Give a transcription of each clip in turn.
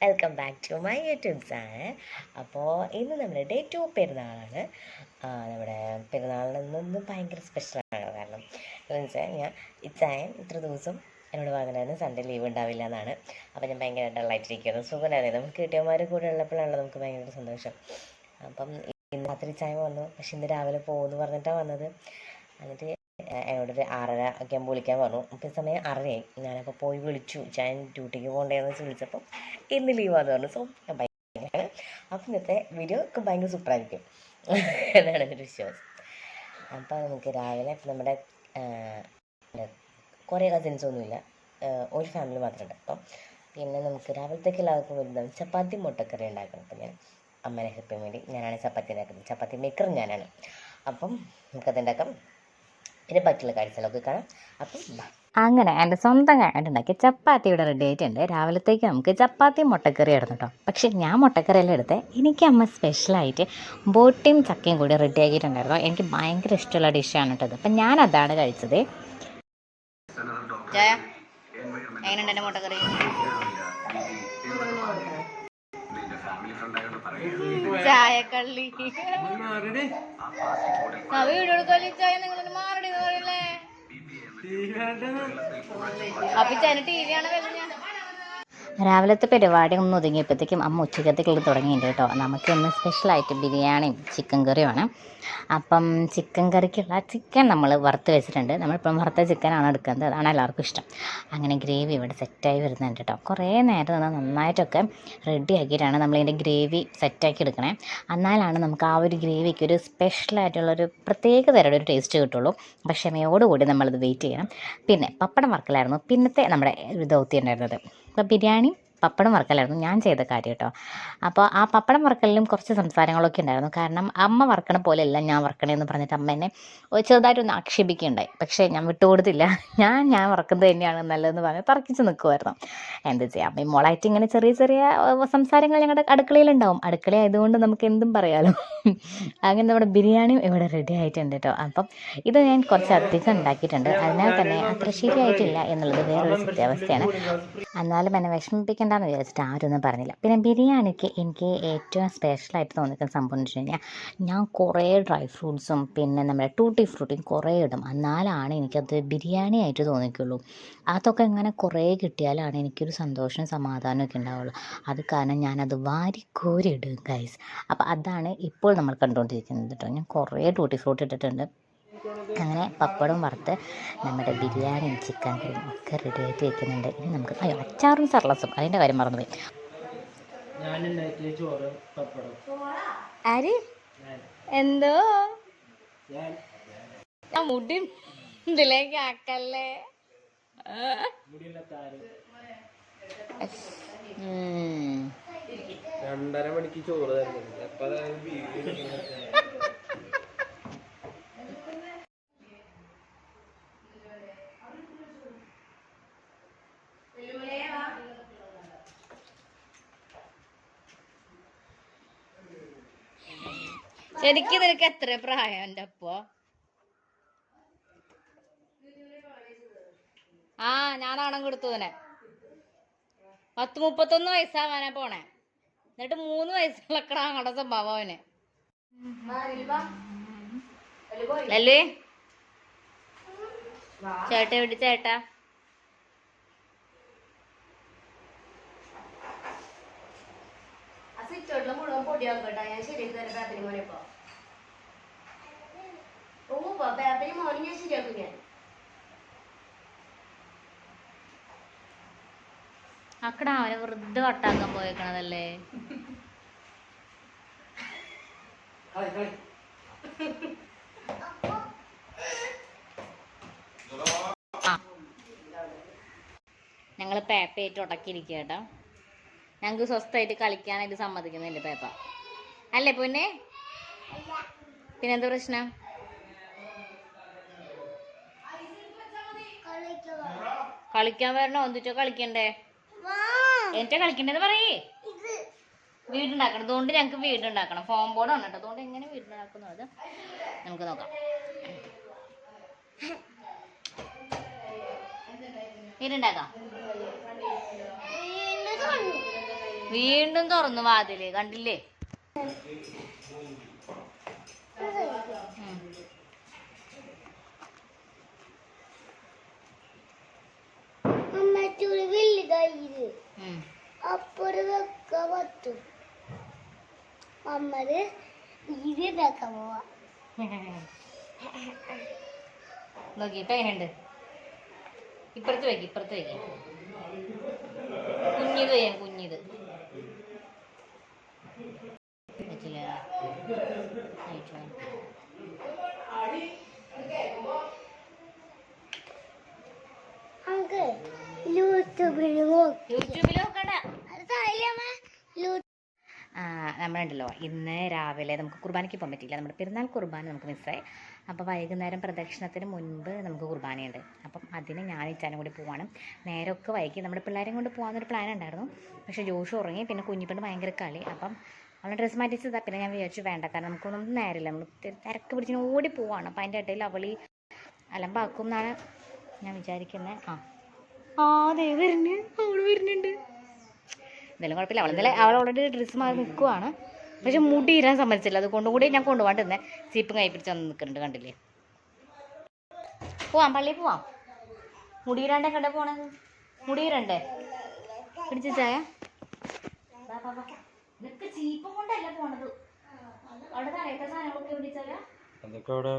Welcome back to my YouTube channel. അപ്പോൾ ഇന്ന് നമ്മുടെ ഡേ 2 പെരുന്നാളാണ്. നമ്മുടെ പെരുന്നാളിന് ഭയങ്കര സ്പെഷ്യലാണ്. കാരണം എന്താണെന്ന് വെച്ചാൽ ഇച്ചായൻ ഇത്ര ദിവസം എന്നോട് പറഞ്ഞിട്ടുണ്ടായിരുന്നു സൺഡേ ലീവ് ഉണ്ടാവില്ല എന്നാണ്. അപ്പോൾ ഞാൻ ഭയങ്കര ഡള്ളായിട്ടിരിക്കുന്നു. സുഖമായിരുന്നു. നമുക്ക് കിട്ടിയവന്മാർ കൂടെ ഉള്ളപ്പോഴാണല്ലോ നമുക്ക് ഭയങ്കര സന്തോഷം. അപ്പം ഇന്ന് രാത്രി ചായ വന്നു, പക്ഷെ ഇന്ന് രാവിലെ പോകുമെന്ന് പറഞ്ഞിട്ടാണ് വന്നത്. എന്നിട്ട് എന്നോടൊരു 6:30 ഒക്കെ ആകുമ്പോൾ വിളിക്കാൻ പറഞ്ഞു. ഇപ്പോൾ സമയം 6:30ആയി. ഞാനപ്പോൾ പോയി വിളിച്ചു, ഞാൻ ഡ്യൂട്ടിക്ക് പോകണ്ടേന്ന് വെച്ച് വിളിച്ചപ്പോൾ ഇന്ന് ലീവാന്ന് പറഞ്ഞു. സോ ഞാൻ ഭയങ്കര അപ്പം ഇന്നത്തെ വീഡിയോ ഒക്കെ ഭയങ്കര സൂപ്പറായിരിക്കും എന്നാണ് എൻ്റെ വിശ്വാസം. അപ്പോൾ നമുക്ക് രാവിലെ നമ്മുടെ കുറേ കസിൻസൊന്നുമില്ല, ഒരു ഫാമിലി മാത്രമുണ്ട്. അപ്പം പിന്നെ നമുക്ക് രാവിലത്തേക്ക് എല്ലാവർക്കും വരുന്നത് ചപ്പാത്തി മുട്ടക്കറി ഉണ്ടാക്കണം. അപ്പം ഞാൻ അമ്മേനെ ഹെൽപ്പ് ചെയ്യാൻ വേണ്ടി ഞാനാണ് ചപ്പാത്തി ഉണ്ടാക്കുന്നത്. ചപ്പാത്തി മേക്കർ ഞാനാണ്. അപ്പം നമുക്കതുണ്ടാക്കാം. പിന്നെ ബാക്കിയുള്ള കാഴ്ചകളൊക്കെ കാണാം. അപ്പം അങ്ങനെ എൻ്റെ സ്വന്തം കാര്യമായിട്ടുണ്ടാക്കിയ ചപ്പാത്തി ഇവിടെ റെഡി ആയിട്ടുണ്ട്. രാവിലത്തേക്ക് നമുക്ക് ചപ്പാത്തി മുട്ടക്കറി ആയിരുന്നു കേട്ടോ. പക്ഷേ ഞാൻ മുട്ടക്കറിയെല്ലാം എടുത്ത് എനിക്ക് അമ്മ സ്പെഷ്യലായിട്ട് ബോട്ടിയും ചക്കയും കൂടി റെഡി ആക്കിയിട്ടുണ്ടായിരുന്നു. എനിക്ക് ഭയങ്കര ഇഷ്ടമുള്ള ഡിഷാണ് കേട്ടത്. അപ്പം ഞാനതാണ് കഴിച്ചത്. എങ്ങനെയുണ്ട് എൻ്റെ മുട്ടക്കറി? ചായക്കള്ളി വീഡിയോ എടുക്കാൻ ചായ നിങ്ങളൊന്ന് മാറടി പറയല്ലേ. അപ്പൊ ചായ ടി വി ആണ് വരുന്നത്. രാവിലത്തെ പരിപാടി ഒന്ന് ഒതുങ്ങിയപ്പോഴത്തേക്കും അമ്മ ഉച്ചക്കത്തേക്കുള്ള തുടങ്ങിയിട്ടുണ്ട് കേട്ടോ. നമുക്കിന്ന് സ്പെഷ്യലായിട്ട് ബിരിയാണിയും ചിക്കൻ കറിയുമാണ്. അപ്പം ചിക്കൻ കറിക്കുള്ള ചിക്കൻ നമ്മൾ വറുത്ത് വെച്ചിട്ടുണ്ട്. നമ്മളിപ്പം വറുത്ത ചിക്കനാണ് എടുക്കുന്നത്, അതാണ് എല്ലാവർക്കും ഇഷ്ടം. അങ്ങനെ ഗ്രേവി ഇവിടെ സെറ്റായി വരുന്നുണ്ട് കേട്ടോ. കുറേ നേരം നിന്ന് നന്നായിട്ടൊക്കെ റെഡി ആക്കിയിട്ടാണ് നമ്മളിതിൻ്റെ ഗ്രേവി സെറ്റാക്കി എടുക്കണേ. എന്നാലാണ് നമുക്ക് ആ ഒരു ഗ്രേവിക്ക് ഒരു സ്പെഷ്യലായിട്ടുള്ളൊരു പ്രത്യേക തരം ഒരു ടേസ്റ്റ് കിട്ടുള്ളൂ. ക്ഷമയോടുകൂടി നമ്മളത് വെയിറ്റ് ചെയ്യണം. പിന്നെ പപ്പടം വറക്കലായിരുന്നു പിന്നത്തെ നമ്മുടെ ദൗത്യം ഉണ്ടായിരുന്നത്. അപ്പോൾ ബിരിയാണി പപ്പടം വറക്കലായിരുന്നു ഞാൻ ചെയ്ത കാര്യം കേട്ടോ. അപ്പോൾ ആ പപ്പടം വറക്കലിലും കുറച്ച് സംസാരങ്ങളൊക്കെ ഉണ്ടായിരുന്നു. കാരണം അമ്മ വറക്കണ പോലെയല്ല ഞാൻ വറക്കണേന്ന് പറഞ്ഞിട്ട് അമ്മ എന്നെ ചെറുതായിട്ടൊന്ന് ആക്ഷേപിക്കുകയുണ്ടായി. പക്ഷേ ഞാൻ വിട്ടുകൊടുത്തില്ല. ഞാൻ വറക്കുന്നത് തന്നെയാണ് നല്ലതെന്ന് പറഞ്ഞ് തർക്കിച്ച് നിൽക്കുമായിരുന്നു. എന്ത് ചെയ്യാം, അമ്മയും മോളായിട്ട് ഇങ്ങനെ ചെറിയ ചെറിയ സംസാരങ്ങൾ ഞങ്ങളുടെ അടുക്കളയിലുണ്ടാവും. അടുക്കള ആയതുകൊണ്ട് നമുക്ക് എന്തും പറയാമല്ലോ. അങ്ങനെ നമ്മുടെ ബിരിയാണിയും ഇവിടെ റെഡി ആയിട്ടുണ്ട് കേട്ടോ. അപ്പം ഇത് ഞാൻ കുറച്ച് അധികം ഉണ്ടാക്കിയിട്ടുണ്ട്. അതിനാൽ തന്നെ അത്ര ശരിയായിട്ടില്ല എന്നുള്ളത് വേറൊരു സത്യാവസ്ഥയാണ്. എന്നാലും എന്നെ വിഷമിപ്പിക്കേണ്ടെന്ന് വിചാരിച്ചിട്ട് ആരൊന്നും പറഞ്ഞില്ല. പിന്നെ ബിരിയാണിക്ക് എനിക്ക് ഏറ്റവും സ്പെഷ്യലായിട്ട് തോന്നിക്കുന്ന സംഭവം എന്ന് വെച്ച് കഴിഞ്ഞാൽ ഞാൻ കുറേ ഡ്രൈ ഫ്രൂട്ട്സും പിന്നെ നമ്മുടെ ടൂട്ടി ഫ്രൂട്ടിയും കുറേ ഇടും. എന്നാലാണ് എനിക്കത് ബിരിയാണി ആയിട്ട് തോന്നിക്കുള്ളൂ. അതൊക്കെ ഇങ്ങനെ കുറേ കിട്ടിയാലാണ് എനിക്കൊരു സന്തോഷവും സമാധാനമൊക്കെ ഉണ്ടാവുള്ളൂ. അത് കാരണം ഞാനത് വാരിക്കോരി ഇടും ഗൈസ്. അപ്പോൾ അതാണ് ഇപ്പോൾ നമ്മൾ കണ്ടുകൊണ്ടിരിക്കുന്നത് കേട്ടോ. ഞാൻ കുറേ ടൂട്ടി ഫ്രൂട്ട് ഇട്ടിട്ടുണ്ട്. അങ്ങനെ പപ്പടം വറുത്ത് നമ്മുടെ ബിരിയാണിയും ചിക്കൻ കറിയും ഒക്കെ റെഡി ആയിട്ട് വെക്കുന്നുണ്ട്. ഇനി നമുക്ക് അച്ചാറും സർലസും അതിൻ്റെ കാര്യം മറന്നുപോയി. ആര് എന്തോ മുടി ഇതിലേക്ക് ആക്കല്ലേ. 2:30 മണിക്ക് ചോറ് തരുന്നുണ്ട്. ശരിക്കും നിനക്ക് എത്ര പ്രായം എൻ്റെ അപ്പോ? ഞാനാണം കൊടുത്തതിനെ 10-31 വയസ്സാവാനാ പോണേ. എന്നിട്ട് 3 വയസ്സുള്ള അങ്ങടെ സ്വഭാവം അവന്. അല്ലേ ചേട്ടാ എവിടെ ചേട്ടാ? മുഴുവൻ പൊടിയാക്കട്ടെ. ഞാൻ ശരിയാക്കി തരാം പേപ്പരി മോനെ. ഇപ്പൊ പേപ്പരി മോനെ ഞാൻ ശരിയാക്കും. ഞാൻ അക്കട അവനെ വെറുതെ വട്ടാക്കാൻ പോയേക്കണതല്ലേ. ഞങ്ങള് പേപ്പയായിട്ട് ഉടക്കിയിരിക്കുക കേട്ടോ. ഞങ്ങൾക്ക് സ്വസ്ഥമായിട്ട് കളിക്കാനായിട്ട് സമ്മതിക്കുന്നില്ല പേപ്പ അല്ലേ പൊന്നെ? പിന്നെന്താ പ്രശ്നം? കളിക്കാൻ വരണോ? എന്തിട്ടോ കളിക്കണ്ടേ? എന്നിട്ടാ കളിക്കണ്ടേന്ന് പറയേ. വീടുണ്ടാക്കണം. അതുകൊണ്ട് ഞങ്ങൾക്ക് വീടുണ്ടാക്കണം. ഫോം ബോർഡ് ആണ് കേട്ടോ. അതുകൊണ്ട് എങ്ങനെ വീടുണ്ടാക്കുന്നത് നമുക്ക് നോക്കാം. വീടുണ്ടാക്കാം. വീണ്ടും തുറന്നു വാതില്, കണ്ടില്ലേ? നോക്കിട്ട് അതിനുണ്ട്. ഇപ്പുറത്ത് വയ്ക്കും, ഇപ്പുറത്ത് വയ്ക്കും. കുഞ്ഞിത് ചെയ്യാം, കുഞ്ഞിത് പറ്റില്ല. യൂട്യൂബിൽ നോക്കണ്ട. നമ്മളുണ്ടല്ലോ ഇന്ന് രാവിലെ നമുക്ക് കുർബാനയ്ക്ക് പോകാൻ പറ്റിയില്ല. നമ്മുടെ പെരുന്നാൾ കുർബാന നമുക്ക് മിസ്സായി. അപ്പോൾ വൈകുന്നേരം പ്രദക്ഷിണത്തിന് മുൻപ് നമുക്ക് കുർബാനയുണ്ട്. അപ്പം അതിന് ഞാൻ ഇച്ചാനും കൂടി പോവാണ്. നേരമൊക്കെ വൈകി നമ്മുടെ പിള്ളേരെയും കൊണ്ട് പോകാമെന്നൊരു പ്ലാൻ ഉണ്ടായിരുന്നു. പക്ഷേ ജോഷു ഉറങ്ങി. പിന്നെ കുഞ്ഞിപ്പെണ്ണ് ഭയങ്കര കളി. അപ്പം അവളെ ഡ്രസ്സ് മാറ്റിച്ചതാണ്. പിന്നെ ഞാൻ വിചാരിച്ചു വേണ്ട, കാരണം നമുക്കൊന്നും നേരമില്ല, നമ്മൾ തിരക്ക് പിടിച്ചിന് ഓടി പോവാണ്. അപ്പം അതിൻ്റെ ഇടയിൽ അവളി അലമ്പാക്കും എന്നാണ് ഞാൻ വിചാരിക്കുന്നത്. അതെ അവൾ വരുന്നുണ്ട്. എന്തായാലും കുഴപ്പമില്ല. അവൾ ഓൾറെഡി ഡ്രസ്സ് മാറി നിൽക്കുവാണ്. പക്ഷെ മുടി ഇരാൻ സമ്മതിച്ചില്ല. അതുകൊണ്ടും കൂടി ഞാൻ കൊണ്ടുപോകാണ്ട് തന്നെ ചീപ്പും കൈ പിടിച്ച് വന്ന് നിൽക്കുന്നുണ്ട്. കണ്ടില്ലേ? പോവാം, പള്ളിയിൽ പോവാം. മുടിയിരാണ്ടേ കണ്ടേ പോണത്. മുടിയിരണ്ടേ പിടിച്ച് ചായ. ഇതൊക്കെ ചീപ്പും കൊണ്ടല്ല പോണത്. അവിടെ തലയത്തെ സാധനങ്ങളൊക്കെ പിടിച്ചാല അതൊക്കെ അവിടെ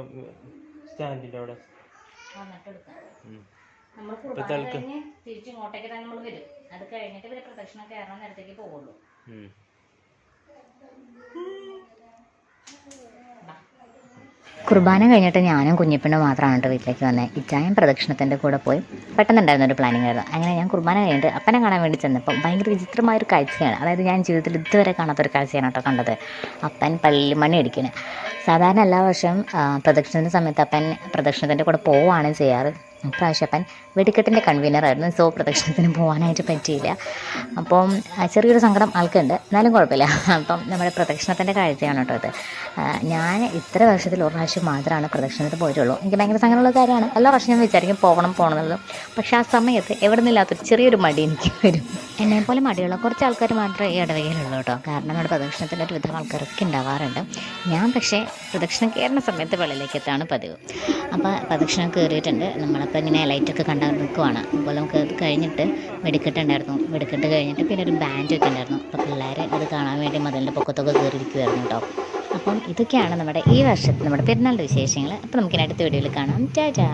സ്റ്റാൻഡിൻ്റെ അവിടെ വന്നിട്ട് എടുക്കാം. നമ്മൾ കുർബാന കഴിഞ്ഞ് തിരിച്ചിങ്ങോട്ടേക്ക് തന്നെ നമ്മൾ വരും. അത് കഴിഞ്ഞിട്ട് ഇവരെ പ്രദക്ഷിണം കയറാൻ നേരത്തേക്ക് പോകുള്ളൂ. കുർബാന കഴിഞ്ഞിട്ട് ഞാനും കുഞ്ഞിപ്പെണ്ണും മാത്രമാണ് കേട്ടോ വീട്ടിലേക്ക് വന്നത്. ഇച്ചായം പ്രദക്ഷിണത്തിൻ്റെ കൂടെ പോയി. പെട്ടെന്നുണ്ടായിരുന്ന ഒരു പ്ലാനിങ് ആയിരുന്നു. അങ്ങനെ ഞാൻ കുർബാന കഴിഞ്ഞിട്ട് അപ്പനെ കാണാൻ വേണ്ടി ചെന്നപ്പോൾ ഭയങ്കര വിചിത്രമായൊരു കാഴ്ചയാണ്. അതായത് ഞാൻ ജീവിതത്തിൽ ഇതുവരെ കാണാത്തൊരു കാഴ്ചയാണ് കേട്ടോ കണ്ടത്. അപ്പൻ പള്ളിയിൽ മണി അടിക്കുന്നത്. സാധാരണ എല്ലാ വർഷവും പ്രദക്ഷിണത്തിൻ്റെ സമയത്ത് അപ്പൻ പ്രദക്ഷിണത്തിൻ്റെ കൂടെ പോവുകയാണ് ചെയ്യാറ്. ഇപ്രാവശ്യം അപ്പൻ വെടിക്കെട്ടിൻ്റെ കൺവീനറായിരുന്നു. സോ പ്രദക്ഷിണത്തിന് പോകാനായിട്ട് പറ്റിയില്ല. അപ്പം ചെറിയൊരു സങ്കടം ആൾക്കുണ്ട്, എന്നാലും കുഴപ്പമില്ല. അപ്പം നമ്മുടെ പ്രദക്ഷിണത്തിൻ്റെ കാഴ്ചയാണ് കേട്ടോ ഇത്. ഞാൻ ഇത്ര വർഷത്തിൽ ഒരു പ്രാവശ്യം മാത്രമാണ് പ്രദക്ഷിണത്തിന് പോയിട്ടുള്ളൂ. എനിക്ക് ഭയങ്കര സങ്കടമുള്ള കാര്യമാണ്. എല്ലാ വർഷം ഞാൻ വിചാരിക്കും പോകണം എന്നുള്ളത്. പക്ഷേ ആ സമയത്ത് എവിടെ നിന്നില്ലാത്തൊരു ചെറിയൊരു മടി എനിക്ക് വരും. എന്നെപ്പോലെ മടിയുള്ള കുറച്ച് ആൾക്കാർ മാത്രമേ ഈ ഇടവകയിലുള്ളൂ കേട്ടോ. കാരണം നമ്മുടെ പ്രദക്ഷിണത്തിൻ്റെ ഒരു വിധം ആൾക്കാരൊക്കെ ഉണ്ടാവാറുണ്ട്. ഞാൻ പക്ഷേ പ്രദക്ഷിണം കയറുന്ന സമയത്ത് വെളിയിലേക്ക് എത്താണ് പതിവ്. അപ്പോൾ പ്രദക്ഷിണം കയറിയിട്ടുണ്ട്. നമ്മളപ്പോൾ ഇങ്ങനെ ലൈറ്റൊക്കെ കണ്ടാൽ നിൽക്കുവാണ്. അപ്പോൾ നമുക്ക് അത് കഴിഞ്ഞിട്ട് വെടിക്കെട്ടുണ്ടായിരുന്നു. വെടിക്കെട്ട് കഴിഞ്ഞിട്ട് പിന്നെ ഒരു ബാൻഡൊക്കെ ഉണ്ടായിരുന്നു. അപ്പോൾ പിള്ളേർ അത് കാണാൻ വേണ്ടി മതിലിൻ്റെ പൊക്കത്തൊക്കെ കയറിയിരിക്കുമായിരുന്നു കേട്ടോ. അപ്പം ഇതൊക്കെയാണ് നമ്മുടെ ഈ വർഷത്തെ നമ്മുടെ പെരുന്നാളിൻ്റെ വിശേഷങ്ങൾ. അപ്പോൾ നമുക്കിനി അടുത്ത വീഡിയോയിൽ കാണാം. ടാറ്റാ.